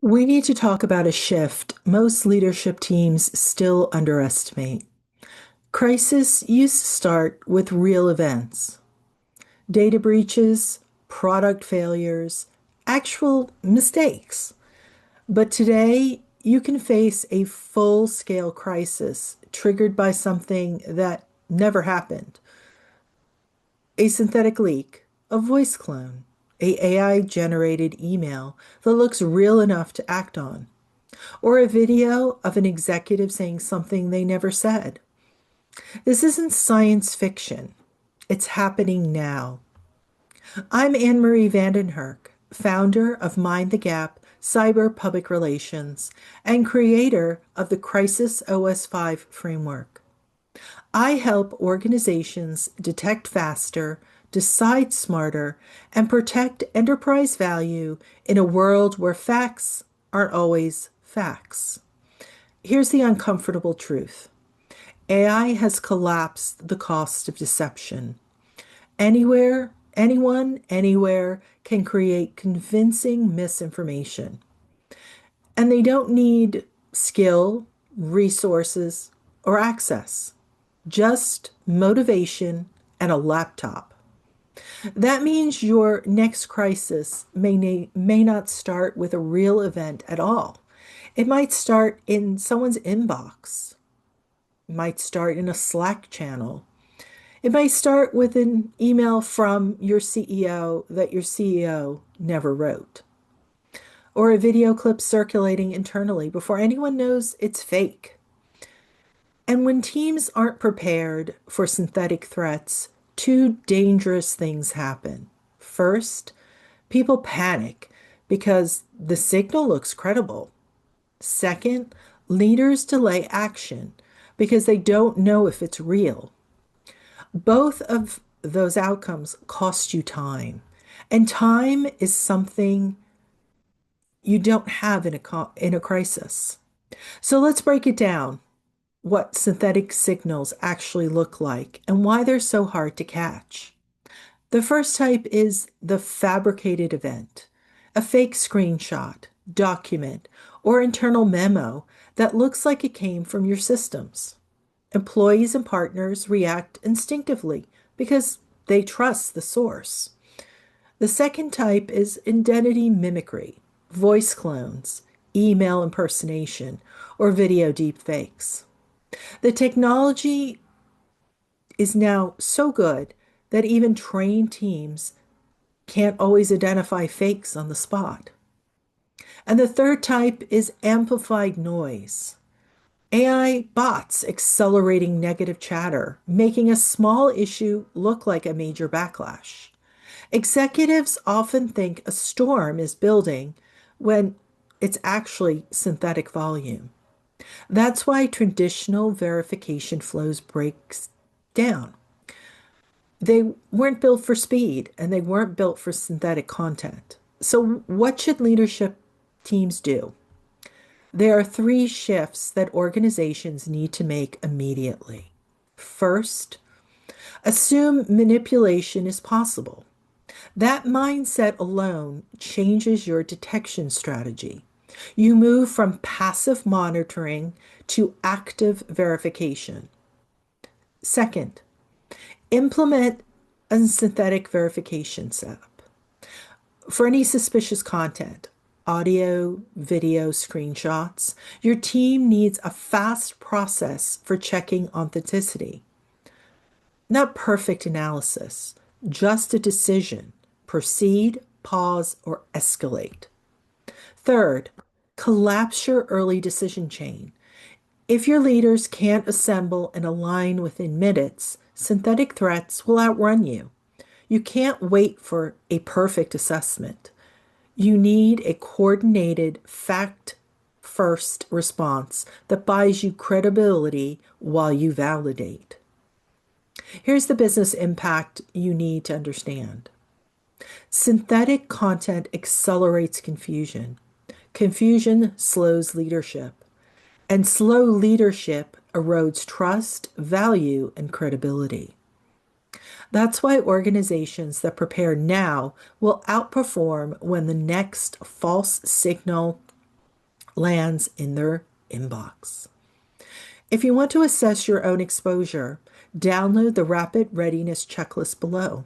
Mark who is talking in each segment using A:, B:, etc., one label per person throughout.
A: We need to talk about a shift most leadership teams still underestimate. Crisis used to start with real events, data breaches, product failures, actual mistakes. But today, you can face a full scale crisis triggered by something that never happened: a synthetic leak, a voice clone, a AI generated email that looks real enough to act on, or a video of an executive saying something they never said. This isn't science fiction. It's happening now. I'm Anne Marie Vandenherk, founder of Mind the Gap Cyber Public Relations and creator of the CrisisOS5 framework. I help organizations detect faster, decide smarter, and protect enterprise value in a world where facts aren't always facts. Here's the uncomfortable truth: AI has collapsed the cost of deception. Anywhere, anyone, anywhere can create convincing misinformation. And they don't need skill, resources, or access, just motivation and a laptop. That means your next crisis may not start with a real event at all. It might start in someone's inbox, it might start in a Slack channel. It might start with an email from your CEO that your CEO never wrote, or a video clip circulating internally before anyone knows it's fake. And when teams aren't prepared for synthetic threats, two dangerous things happen. First, people panic because the signal looks credible. Second, leaders delay action because they don't know if it's real. Both of those outcomes cost you time, and time is something you don't have in a crisis. So let's break it down: what synthetic signals actually look like and why they're so hard to catch. The first type is the fabricated event, a fake screenshot, document, or internal memo that looks like it came from your systems. Employees and partners react instinctively because they trust the source. The second type is identity mimicry, voice clones, email impersonation, or video deepfakes. The technology is now so good that even trained teams can't always identify fakes on the spot. And the third type is amplified noise. AI bots accelerating negative chatter, making a small issue look like a major backlash. Executives often think a storm is building when it's actually synthetic volume. That's why traditional verification flows breaks down. They weren't built for speed and they weren't built for synthetic content. So what should leadership teams do? There are three shifts that organizations need to make immediately. First, assume manipulation is possible. That mindset alone changes your detection strategy. You move from passive monitoring to active verification. Second, implement a synthetic verification setup. For any suspicious content, audio, video, screenshots, your team needs a fast process for checking authenticity. Not perfect analysis, just a decision: proceed, pause, or escalate. Third, collapse your early decision chain. If your leaders can't assemble and align within minutes, synthetic threats will outrun you. You can't wait for a perfect assessment. You need a coordinated, fact first response that buys you credibility while you validate. Here's the business impact you need to understand. Synthetic content accelerates confusion. Confusion slows leadership, and slow leadership erodes trust, value, and credibility. That's why organizations that prepare now will outperform when the next false signal lands in their inbox. If you want to assess your own exposure, download the Rapid Readiness Checklist below.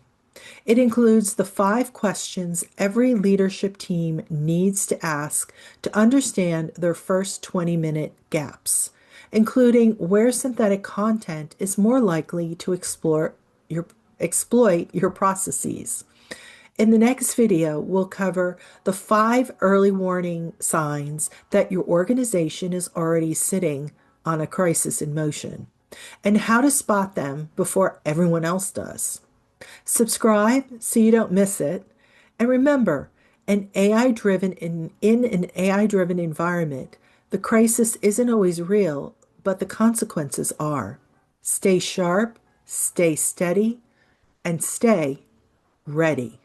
A: It includes the 5 questions every leadership team needs to ask to understand their first 20-minute gaps, including where synthetic content is more likely to exploit your processes. In the next video, we'll cover the 5 early warning signs that your organization is already sitting on a crisis in motion, and how to spot them before everyone else does. Subscribe so you don't miss it. And remember, in an AI-driven environment, the crisis isn't always real, but the consequences are. Stay sharp, stay steady, and stay ready.